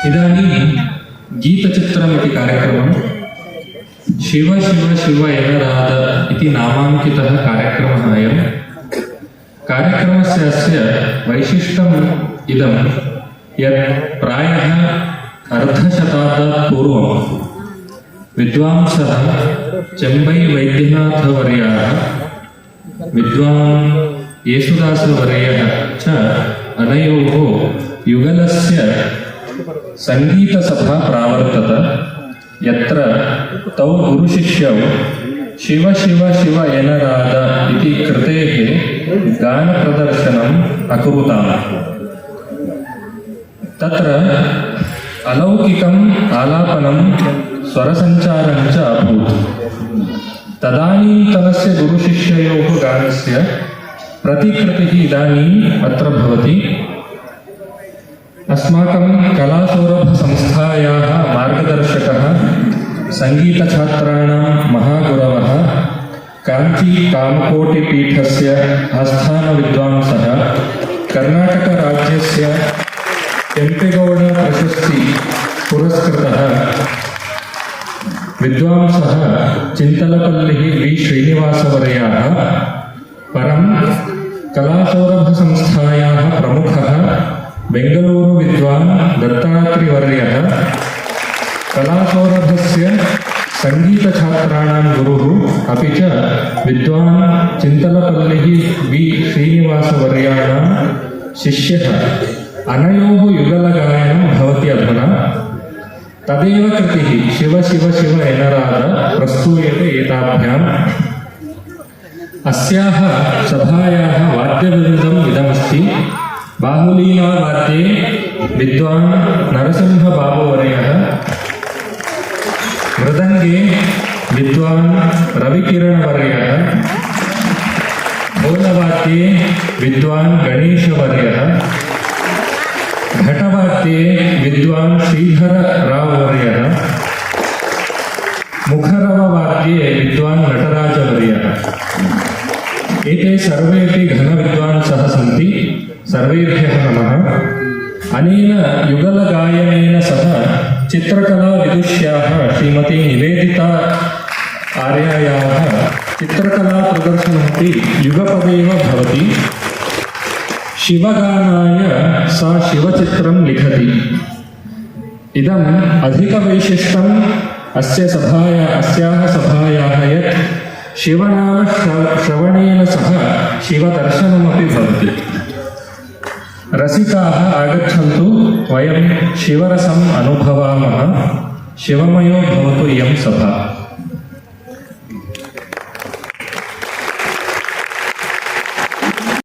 इदानीं गीतचित्रमिति कार्यक्रमं शिव शिव शिव एनराद इति नामाङ्कितः कार्यक्रमः अयं। कार्यक्रमस्य अस्य वैशिष्ट्यम् इदं यत् प्रायः अर्धशताब्दात् पूर्वं विद्वांसः चेम्बै वैद्यनाथवर्याः विद्वान् येसुदासवर्यः च अनयोः युगलस्य सङ्गीतसभा प्रावर्तत, यत्र तौ गुरुशिष्यौ शिव शिव शिव एनराद इति कृतेः गानप्रदर्शनम् अकुरुताम्। तत्र अलौकिकम् आलापनं स्वरसञ्चारं च अभूत्। तदानीन्तनस्य गुरुशिष्ययोः गानस्य प्रतिकृतिः इदानीम् अत्र भवति। अस्माकं कलासौरभसंस्थायाः मार्गदर्शकः सङ्गीतछात्राणां महागुरवः काञ्चीकामकोटिपीठस्य आस्थानविद्वांसः कर्णाटकराज्यस्य केम्पेगौड प्रशस्ति पुरस्कृतः विद्वांसः चिन्तलपल्लिः वि श्रीनिवासवर्याः, परं कलासौरभसंस्थायाः प्रमुखः बेङ्गलूरु विद्वान् दत्तात्रिवर्यः, कलासौरभस्य सङ्गीतछात्राणां गुरुः अपि च विद्वान् चिन्तलपल्लिः वि श्रीनिवासवर्याणां शिष्यः, अनयोः युगलगायनं भवति अधुना। तदेव कृतिः शिव शिव शिव एनराद प्रस्तूयते एताभ्याम्। अस्याः सभायाः वाद्यवृन्दम् इदमस्ति। बाहुलीनावाद्ये विद्वान् नरसिंहबाबुवर्यः, मृदङ्गे विद्वान् रविकिरणवर्यः, ढोलवाद्ये विद्वान् गणेशवर्यः, घटवाद्ये विद्वान् श्रीधरराववर्यः, मुखरववाद्ये विद्वान् नटराजवर्यः। एते सर्वेपि घनविद्वांसः सन्ति। सर्वेभ्यः नमः। अनेन युगलगायनेन सह चित्रकलाविदुष्याः श्रीमती निवेदिता आर्यायाः चित्रकलाप्रदर्शनमपि युगपदेव भवति। शिवगानाय सा शिवचित्रं लिखति। इदम् अधिकवैशिष्ट्यम् अस्याः सभायाः यत् शिवनाम श्रवणेन सह शिवदर्शनमपि भवति। रसिकाः आगच्छन्तु, वयं शिवरसम् अनुभवामः। शिवमयो भवतु इयं सभा।